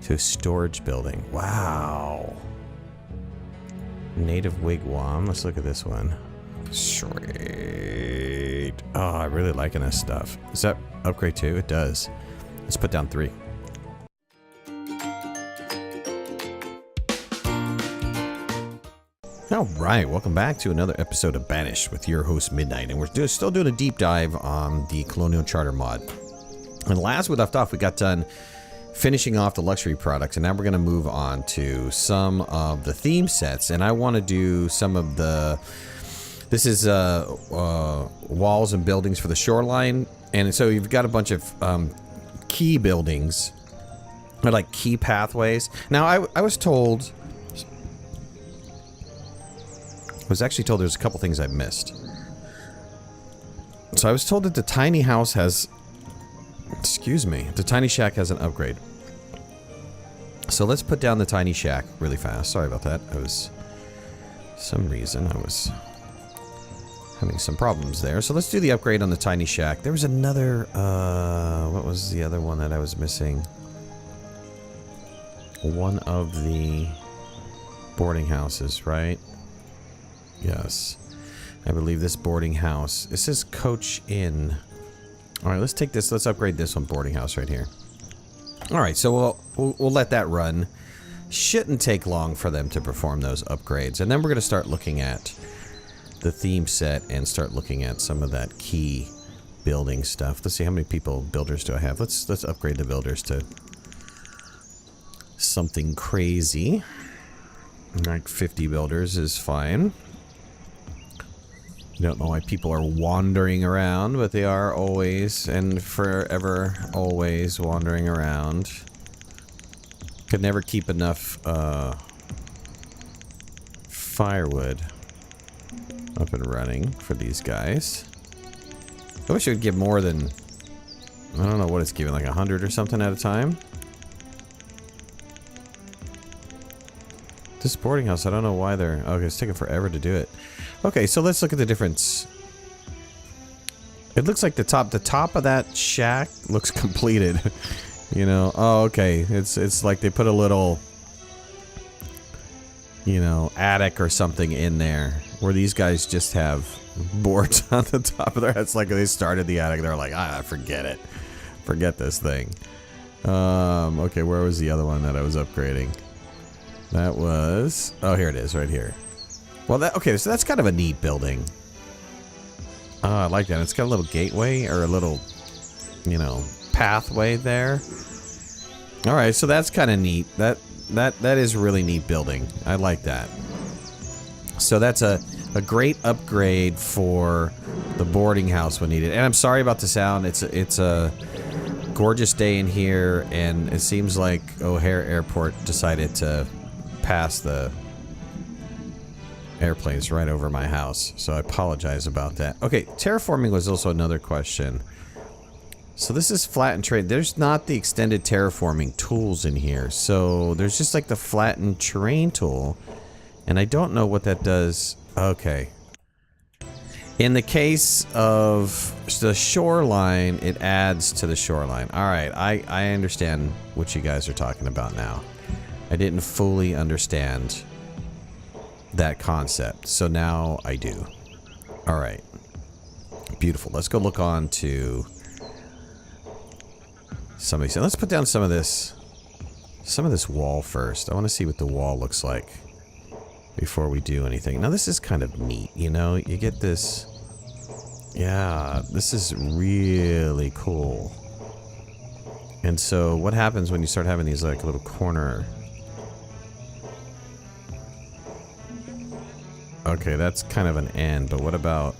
to a storage building. Wow. Native wigwam. Let's look at this one. Sweet. Oh, I'm really liking this stuff. Does that upgrade too? It does. Let's put down 3. Alright, welcome back to another episode of Banished with your host Midnight, and we're still doing a deep dive on the Colonial Charter mod. And last we left off, we got done finishing off the luxury products, and now we're going to move on to some of the theme sets, and I want to do some of the... This is walls and buildings for the shoreline, and so you've got a bunch of key buildings, or like key pathways. Now, I was told... I was actually told there's a couple things I missed. So I was told that the tiny house has... Excuse me. The tiny shack has an upgrade. So let's put down the tiny shack really fast. Sorry about that. I was... some reason I was having some problems there. So let's do the upgrade on the tiny shack. There was another... what was the other one that I was missing? One of the boarding houses, right? Yes. I believe this boarding house. It says Coach Inn. Alright, let's take this. Let's upgrade this one boarding house right here. Alright, so we'll let that run. Shouldn't take long for them to perform those upgrades. And then we're going to start looking at the theme set and start looking at some of that key building stuff. Let's see how many builders do I have. Let's upgrade the builders to something crazy. Like 50 builders is fine. I don't know why people are wandering around, but they are always and forever always wandering around. Could never keep enough firewood up and running for these guys. I wish it would give more than... I don't know what it's giving, like 100 or something at a time. This boarding house, I don't know why they're... Okay, it's taking forever to do it. Okay, so let's look at the difference. It looks like the top of that shack looks completed. You know, oh, okay. It's like they put a little, you know, attic or something in there, where these guys just have boards on the top of their heads. Like they started the attic, they're like, forget it. Forget this thing. Okay, where was the other one that I was upgrading? That was... Oh, here it is, right here. Well, okay, so that's kind of a neat building. Oh, I like that. It's got a little gateway, or a little, you know, pathway there. Alright, so that's kind of neat. That is really neat building. I like that. So that's a great upgrade for the boarding house when needed. And I'm sorry about the sound. It's a gorgeous day in here, and it seems like O'Hare Airport decided to pass the airplanes right over my house, so I apologize about that. Okay, terraforming was also another question. So this is flattened terrain. There's not the extended terraforming tools in here, so there's just like the flattened terrain tool, and I don't know what that does. Okay. In the case of the shoreline, it adds to the shoreline. Alright, I understand what you guys are talking about now. I didn't fully understand that concept, so now I do. Alright. Beautiful. Let's go look on to somebody said, let's put down some of this wall first. I want to see what the wall looks like before we do anything. Now this is kind of neat, you know, you get this. Yeah, this is really cool. And so what happens when you start having these like little corner... Okay, that's kind of an end, but what about...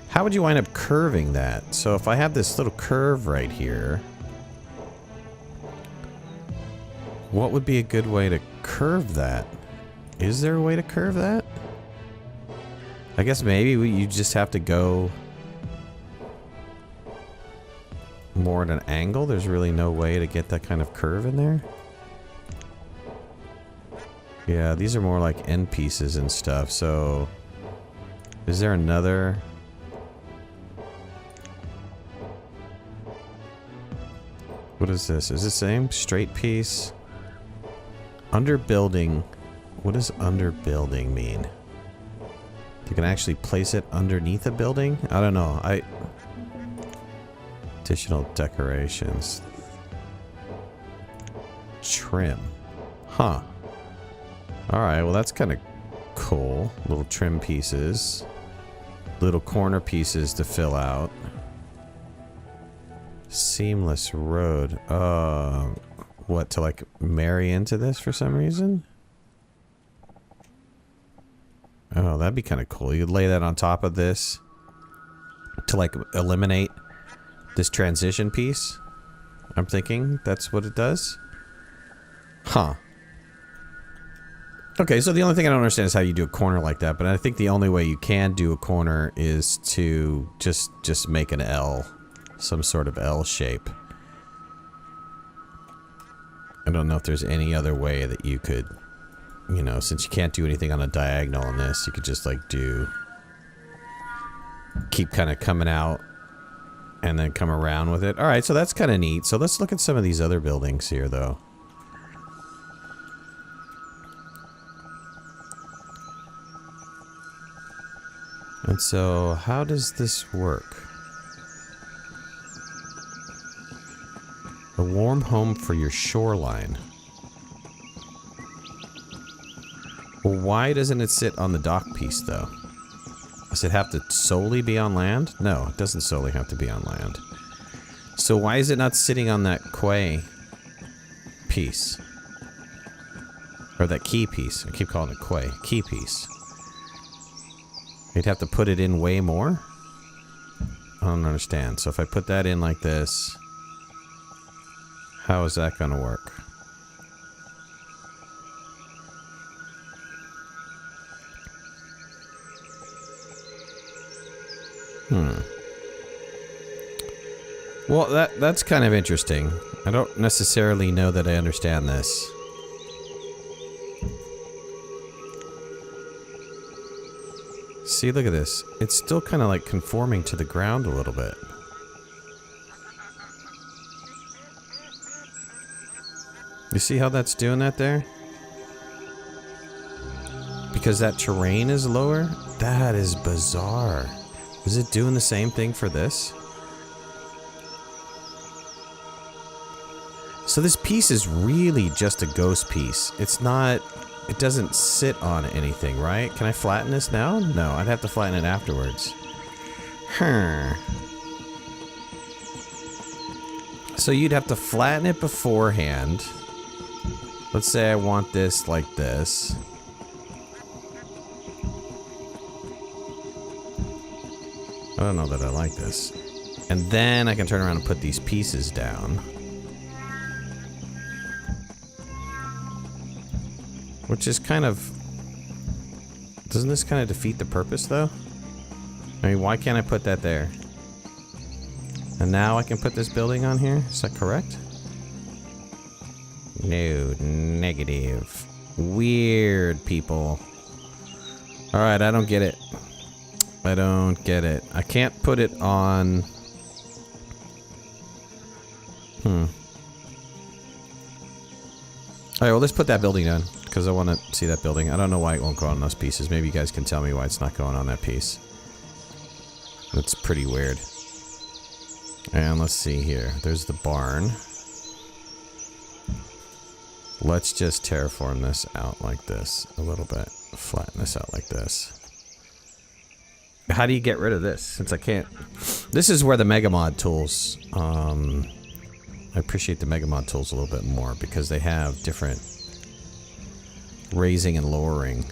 How would you wind up curving that? So if I have this little curve right here... What would be a good way to curve that? Is there a way to curve that? I guess maybe you just have to go... more at an angle? There's really no way to get that kind of curve in there? Yeah, these are more like end pieces and stuff, so... Is there another... What is this? Is this the same? Straight piece? Under building. What does under building mean? You can actually place it underneath a building? I don't know. Additional decorations. Trim. Huh. Alright, well that's kind of cool. Little trim pieces. Little corner pieces to fill out. Seamless road. What, to like marry into this for some reason? Oh, that'd be kind of cool. You'd lay that on top of this to like eliminate this transition piece. I'm thinking that's what it does. Huh. Okay, so the only thing I don't understand is how you do a corner like that, but I think the only way you can do a corner is to just make an L. Some sort of L shape. I don't know if there's any other way that you could, you know, since you can't do anything on a diagonal on this, you could just like keep kind of coming out and then come around with it. Alright, so that's kind of neat. So let's look at some of these other buildings here though. And so, how does this work? A warm home for your shoreline. Well, why doesn't it sit on the dock piece, though? Does it have to solely be on land? No, it doesn't solely have to be on land. So why is it not sitting on that quay piece? Or that key piece. I keep calling it quay. Key piece. You'd have to put it in way more? I don't understand. So if I put that in like this, how is that going to work? Well, that's kind of interesting. I don't necessarily know that I understand this. See, look at this. It's still kind of like conforming to the ground a little bit. You see how that's doing that there? Because that terrain is lower? That is bizarre. Is it doing the same thing for this? So this piece is really just a ghost piece. It's not... It doesn't sit on anything, right? Can I flatten this now? No, I'd have to flatten it afterwards. So you'd have to flatten it beforehand. Let's say I want this like this. I don't know that I like this. And then I can turn around and put these pieces down. Which is kind of... Doesn't this kind of defeat the purpose, though? I mean, why can't I put that there? And now I can put this building on here? Is that correct? No, negative. Weird, people. Alright, I don't get it. I don't get it. I can't put it on... Alright, well, let's put that building down. Because I want to see that building. I don't know why it won't go on those pieces. Maybe you guys can tell me why it's not going on that piece. That's pretty weird. And let's see here. There's the barn. Let's just terraform this out like this a little bit. Flatten this out like this. How do you get rid of this? Since I can't... This is where the MegaMod tools... I appreciate the MegaMod tools a little bit more because they have different... raising and lowering.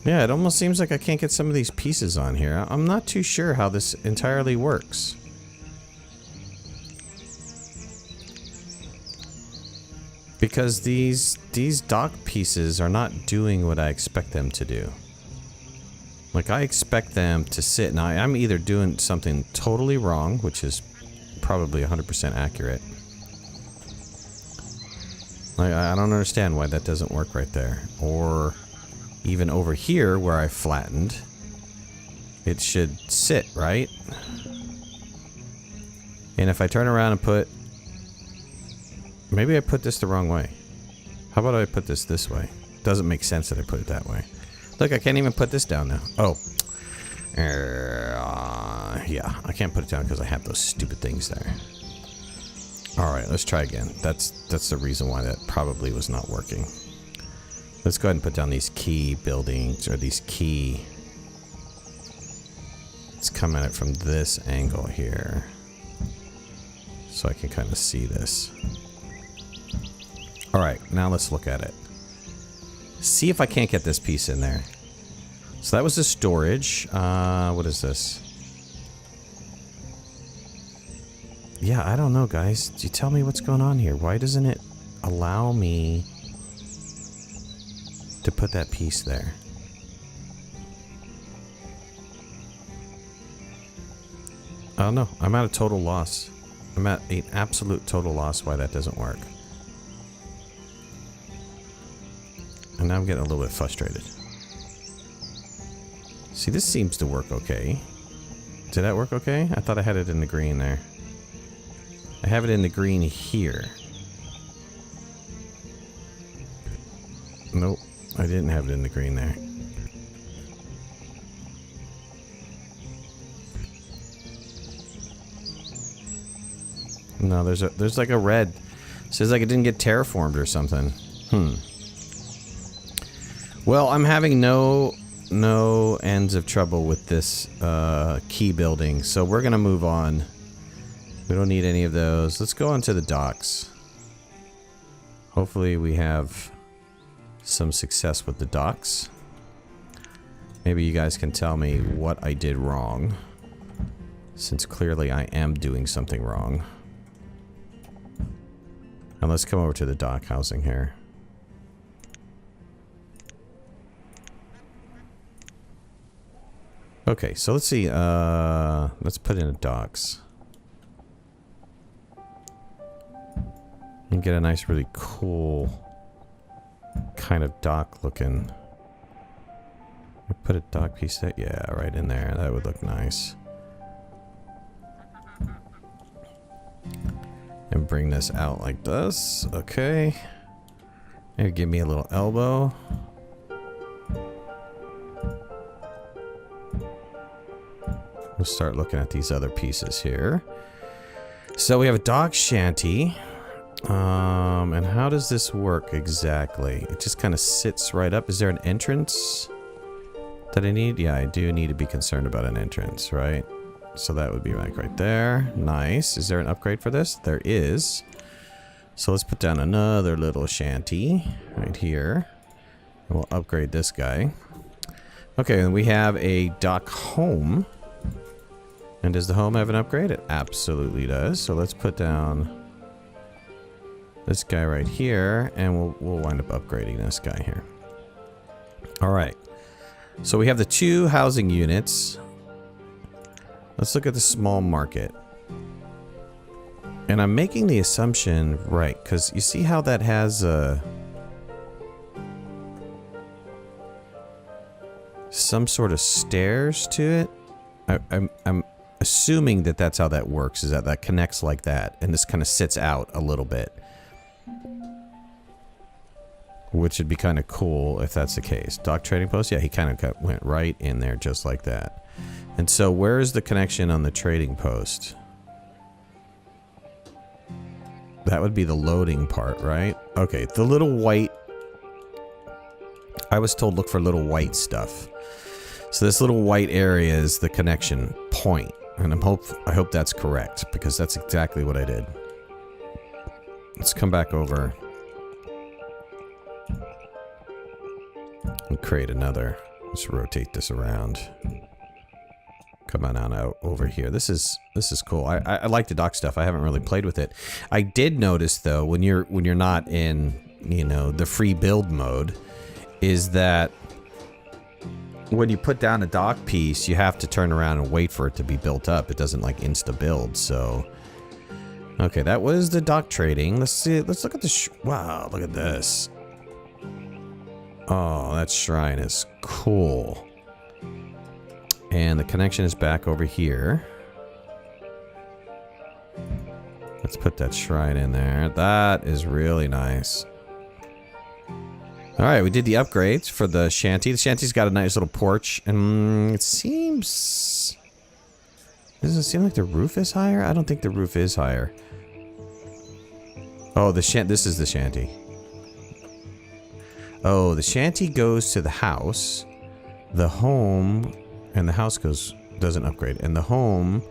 Yeah, it almost seems like I can't get some of these pieces on here. I'm not too sure how this entirely works. Because these dock pieces are not doing what I expect them to do. Like, I expect them to sit. Now, I'm either doing something totally wrong, which is probably 100% accurate. I don't understand why that doesn't work right there. Or even over here where I flattened, it should sit, right? And if I turn around and put... Maybe I put this the wrong way. How about I put this way? Doesn't make sense that I put it that way. Look, I can't even put this down now. Oh. Yeah, I can't put it down because I have those stupid things there. Alright, let's try again. That's the reason why that probably was not working. Let's go ahead and put down these key buildings, or these key... Let's come at it from this angle here. So I can kind of see this. Alright, now let's look at it. See if I can't get this piece in there. So that was the storage. What is this? Yeah, I don't know, guys. Do you tell me what's going on here? Why doesn't it allow me to put that piece there? Oh no, I'm at a total loss. I'm at an absolute total loss why that doesn't work. And now I'm getting a little bit frustrated. See, this seems to work okay. Did that work okay? I thought I had it in the green there. I have it in the green here. Nope, I didn't have it in the green there. No, there's like a red. It says like it didn't get terraformed or something. Well, I'm having no ends of trouble with this key building, so we're gonna move on. We don't need any of those. Let's go on to the docks. Hopefully we have some success with the docks. Maybe you guys can tell me what I did wrong, since clearly I am doing something wrong. And let's come over to the dock housing here. Okay, so let's see, let's put in docks. And get a nice, really cool kind of dock looking. I put a dock piece that, yeah, right in there. That would look nice. And bring this out like this. Okay. Maybe give me a little elbow. We'll start looking at these other pieces here. So we have a dock shanty. And how does this work exactly? It just kind of sits right up. Is there an entrance that I need? Yeah, I do need to be concerned about an entrance, right? So that would be like right there. Nice. Is there an upgrade for this? There is. So let's put down another little shanty right here. And we'll upgrade this guy. Okay, and we have a dock home. And does the home have an upgrade? It absolutely does. So let's put down this guy right here, and we'll wind up upgrading this guy here. All right. So we have the 2 housing units. Let's look at the small market. And I'm making the assumption, right, because you see how that has some sort of stairs to it? I'm assuming that that's how that works, is that connects like that, and this kind of sits out a little bit. Which would be kind of cool if that's the case. Dock trading post? Yeah, he kind of went right in there just like that. And so where is the connection on the trading post? That would be the loading part, right? Okay, the little white... I was told look for little white stuff. So this little white area is the connection point. And I hope that's correct, because that's exactly what I did. Let's come back over. And create another. Let's rotate this around. Come on out over here. This is cool. I like the dock stuff. I haven't really played with it. I did notice though, when you're not in, you know, the free build mode, is that when you put down a dock piece, you have to turn around and wait for it to be built up. It doesn't like insta build. So okay, that was the dock trading. Let's see. Let's look at the wow, look at this. Oh, that shrine is cool. And the connection is back over here. Let's put that shrine in there. That is really nice. Alright, we did the upgrades for the shanty. The shanty's got a nice little porch, and it seems... Does it seem like the roof is higher? I don't think the roof is higher. Oh, this is the shanty. Oh, the shanty goes to the house. The home... And the house doesn't upgrade. And the home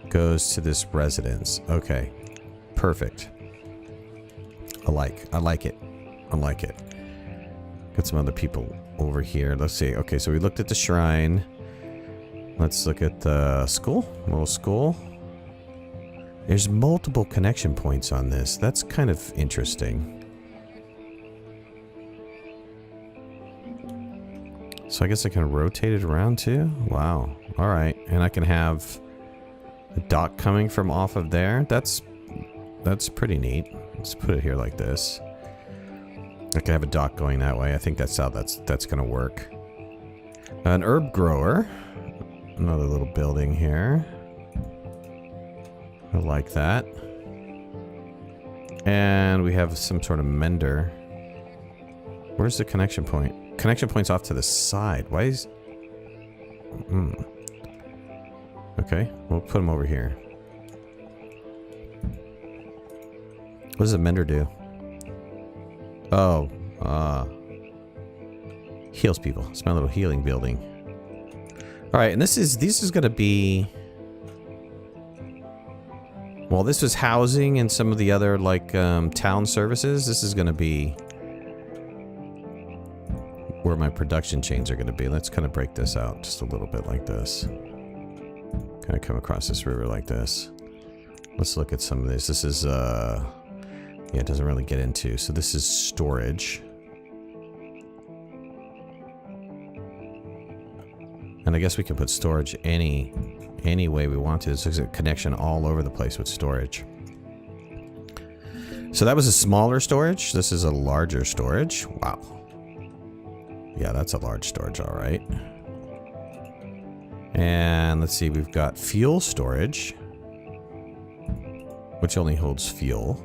goes to this residence. Okay. Perfect. I like it. I like it. Got some other people over here. Let's see. Okay, so we looked at the shrine. Let's look at the school. Little school. There's multiple connection points on this. That's kind of interesting. So I guess I can rotate it around too? Wow. Alright. And I can have a dock coming from off of there. That's pretty neat. Let's put it here like this. I can have a dock going that way. I think that's how that's gonna work. An herb grower. Another little building here. I like that. And we have some sort of mender. Where's the connection point? Connection point's off to the side. Why is... Okay, we'll put him over here. What does the mender do? Oh, heals people. It's my little healing building. Alright, and this is gonna be... Well, this was housing and some of the other, like, town services. This is gonna be... where my production chains are going to be. Let's kind of break this out just a little bit like this. Kind of come across this river like this. Let's look at some of this. This is, yeah, it doesn't really get into. So this is storage. And I guess we can put storage any way we want to. There's a connection all over the place with storage. So that was a smaller storage. This is a larger storage. Wow. Yeah, that's a large storage, all right. And let's see, we've got fuel storage, which only holds fuel.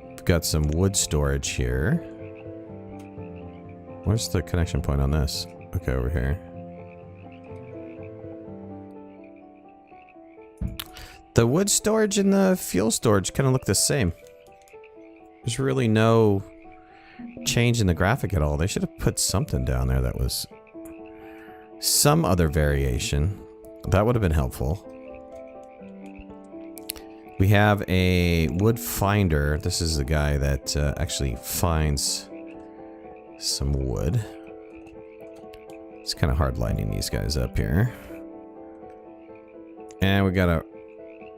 We've got some wood storage here. Where's the connection point on this? Okay, over here. The wood storage and the fuel storage kind of look the same. There's really no change in the graphic at all. They should have put something down there that was some other variation. That would have been helpful. We have a wood finder. This is the guy that actually finds some wood. It's kind of hard lining these guys up here. And we got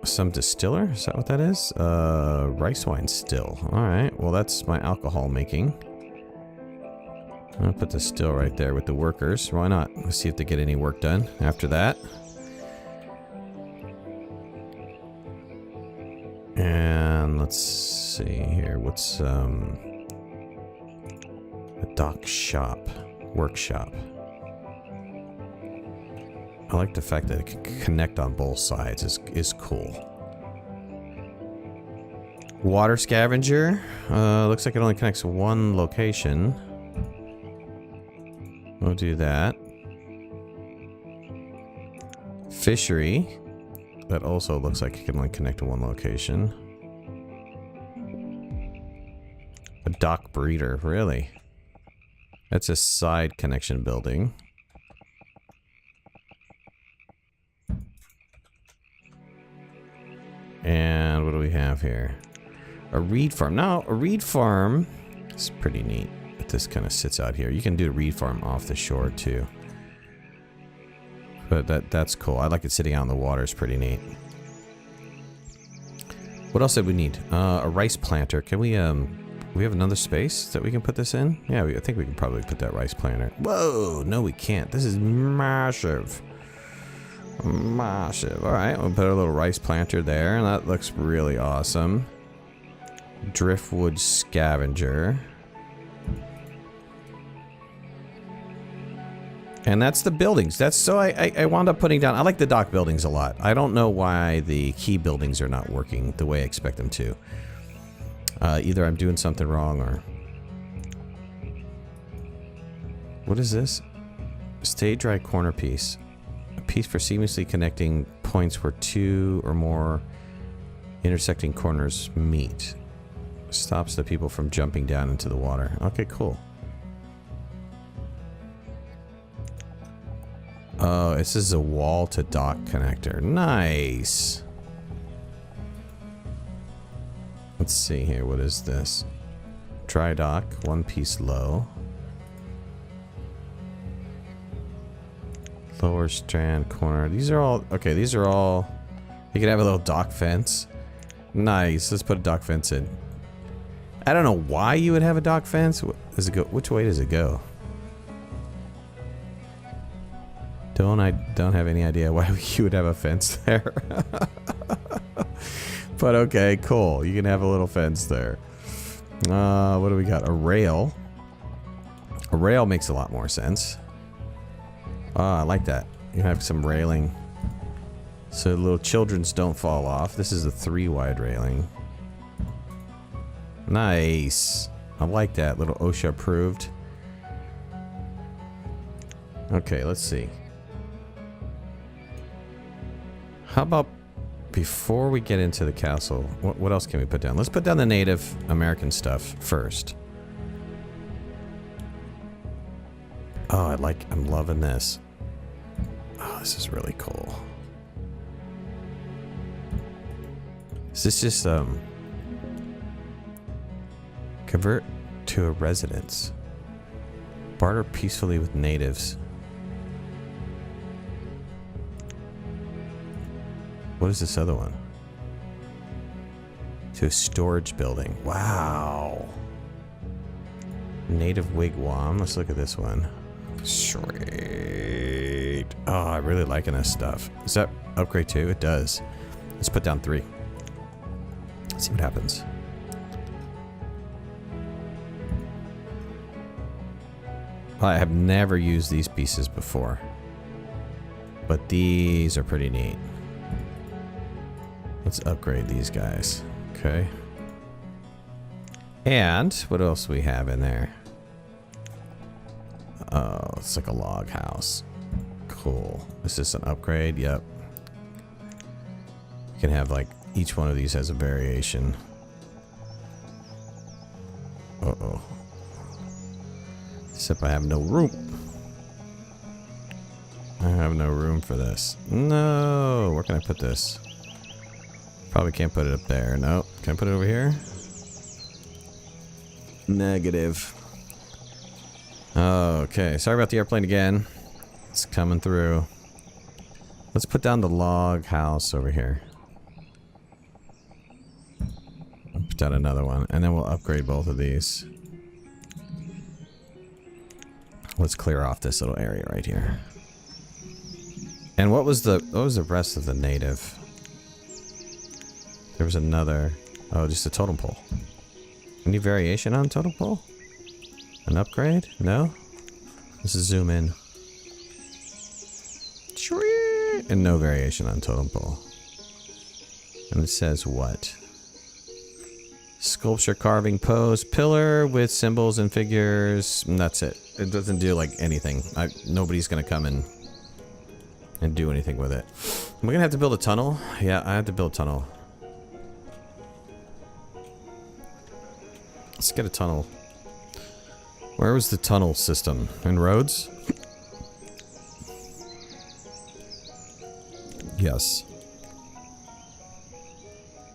some distiller. Is that what that is? Rice wine still. Alright, well that's my alcohol making. I'm gonna put the still right there with the workers. Why not? Let's see if they get any work done after that. And let's see here. What's a dock shop, workshop. I like the fact that it can connect on both sides. Is cool. Water scavenger. Looks like it only connects to one location. We'll do that. Fishery. That also looks like it can only connect to one location. A dock breeder, really? That's a side connection building. And what do we have here? A reed farm. Now, a reed farm is pretty neat. But this kind of sits out here. You can do a reed farm off the shore too. But that's cool. I like it sitting out in the water. It's pretty neat. What else did we need? A rice planter. Can we have another space that we can put this in? Yeah, I think we can probably put that rice planter. Whoa, no we can't. This is massive. Massive. Alright, we'll put a little rice planter there, and that looks really awesome. Driftwood scavenger. And that's the buildings. That's so I wound up putting down. I like the dock buildings a lot. I don't know why the key buildings are not working the way I expect them to. Either I'm doing something wrong or... What is this? Stay dry corner piece. A piece for seamlessly connecting points where two or more intersecting corners meet. Stops the people from jumping down into the water. Okay, cool. Oh, this is a wall to dock connector. Nice. Let's see here. What is this? Dry dock, one piece low. Lower strand corner. These are all okay. These are all. You can have a little dock fence. Nice. Let's put a dock fence in. I don't know why you would have a dock fence. Does it go? Which way does it go? I don't have any idea why you would have a fence there. But okay, cool. You can have a little fence there. What do we got? A rail. A rail makes a lot more sense. I like that. You have some railing. So little children's don't fall off. This is a 3 wide railing. Nice. I like that. Little OSHA approved. Okay, let's see. How about before we get into the castle, what else can we put down? Let's put down the Native American stuff first. Oh, I'm loving this. Oh, this is really cool. Is this just, convert to a residence. Barter peacefully with natives. What is this other one? To a storage building. Wow. Native wigwam. Let's look at this one. Sweet. Oh, I'm really liking this stuff. Does that upgrade too? It does. Let's put down 3. Let's see what happens. I have never used these pieces before. But these are pretty neat. Let's upgrade these guys. Okay. And what else do we have in there? Oh, it's like a log house. Cool. Is this an upgrade? Yep. You can have like each one of these has a variation. Uh-oh. Except I have no room. I have no room for this. No. Where can I put this? Probably can't put it up there. Nope. Can I put it over here? Negative. Okay. Sorry about the airplane again. It's coming through. Let's put down the log house over here. Put down another one. And then we'll upgrade both of these. Let's clear off this little area right here. And what was the rest of the native? There was another... Oh, just a totem pole. Any variation on totem pole? An upgrade? No? Let's zoom in. And no variation on totem pole. And it says what? Sculpture, carving, pose, pillar with symbols and figures. And that's it. It doesn't do like anything. Nobody's gonna come in and do anything with it. We're gonna have to build a tunnel. Yeah, I have to build a tunnel. Let's get a tunnel. Where was the tunnel system? In roads? Yes.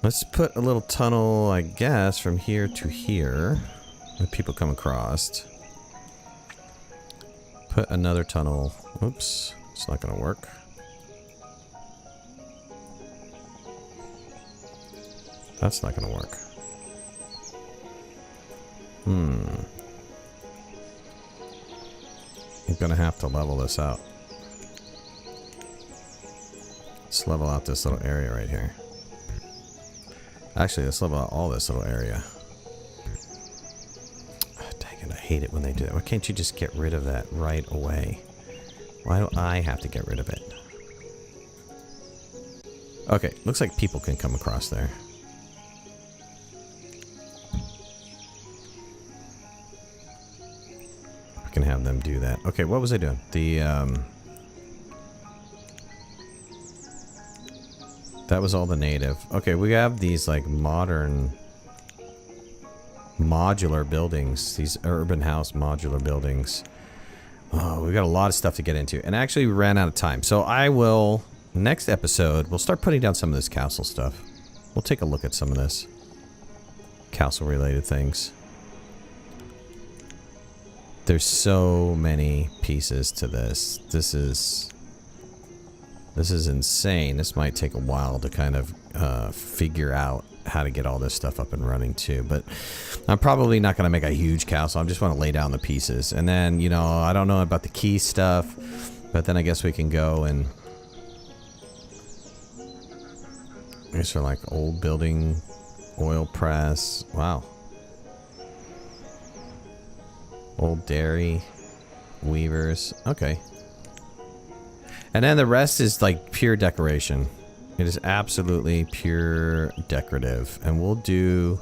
Let's put a little tunnel, I guess, from here to here. Let people come across. Put another tunnel. Oops. It's not gonna work. That's not gonna work. I'm gonna have to level this out. Let's level out this little area right here. Actually, let's level out all this little area. Oh, dang it, I hate it when they do that. Why can't you just get rid of that right away? Why do I have to get rid of it? Okay, looks like people can come across there. I can have them do that. Okay, what was I doing? That was all the native. Okay, we have these like modern modular buildings. These urban house modular buildings. Oh, we've got a lot of stuff to get into. And actually we ran out of time. So I will, next episode, we'll start putting down some of this castle stuff. We'll take a look at some of this. Castle related things. There's so many pieces to this. This is insane. This might take a while to kind of figure out how to get all this stuff up and running too. But I'm probably not going to make a huge castle. I just want to lay down the pieces. And then, you know, I don't know about the key stuff. But then I guess we can go and... These are like old building, oil press. Wow. Old dairy, weavers. Okay. And then the rest is like pure decoration. It is absolutely pure decorative. And we'll do...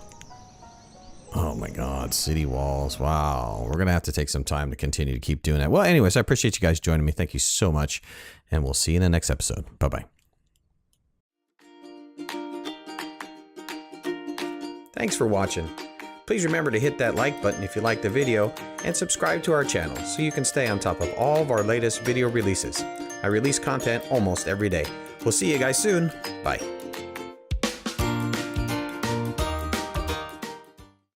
Oh my god, city walls. Wow. We're going to have to take some time to continue to keep doing that. Well, anyways, I appreciate you guys joining me. Thank you so much. And we'll see you in the next episode. Bye-bye. Thanks for watching. Please remember to hit that like button if you liked the video and subscribe to our channel so you can stay on top of all of our latest video releases. I release content almost every day. We'll see you guys soon. Bye.